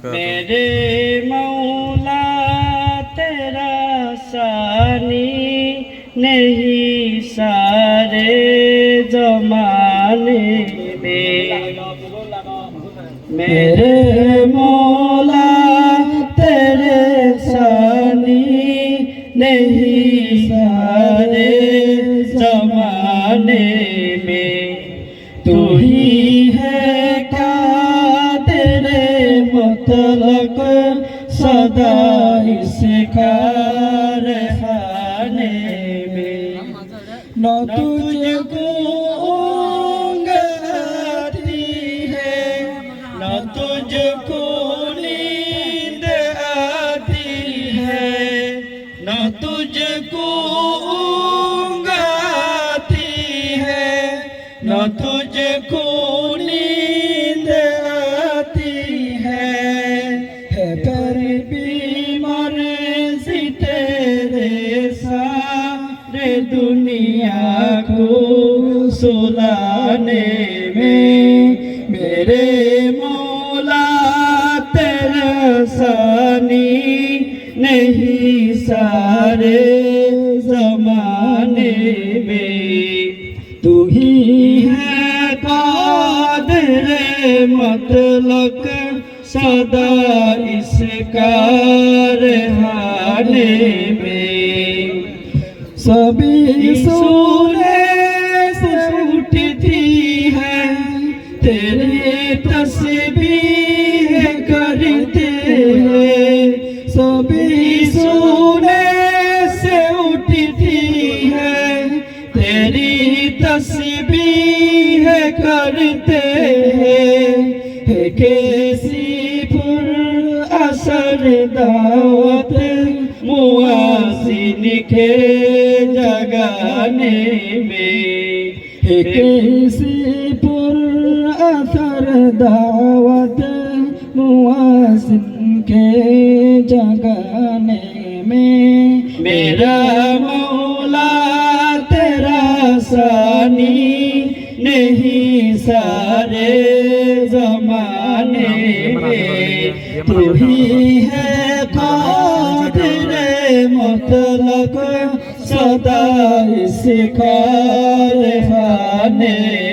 मेरे मौला तेरा सानी नहीं सारे जमाने में। मेरे मौला तेरे सानी नहीं सारे जमाने में। तू ही है मतलब सदा इसका रहने में। न तुझको ऊँघ आती है न तुझको नींद आती है। न तुझको ऊँघ आती है न तुझको नींद आती है। पर बीमार सी तेरे सारे दुनिया को सुलाने में। मेरे मौला तेरा सानी नहीं सारे जमाने में। तू ही है कादिर मतलब सदा इसका रहने में। सभी सोने से उठती है तेरे तस्बीह करते हैं। सभी सोने से उठती है तेरी तस्बीह करते हैं। कैसी असर दावत मुआसिन के जगाने में। कैसी पुर असर दावत मुआसिन के जगाने में। मेरा मौला तेरा सानी नहीं सारे जमाने में। तू ही है कादिर मतलब सदा इसका रहने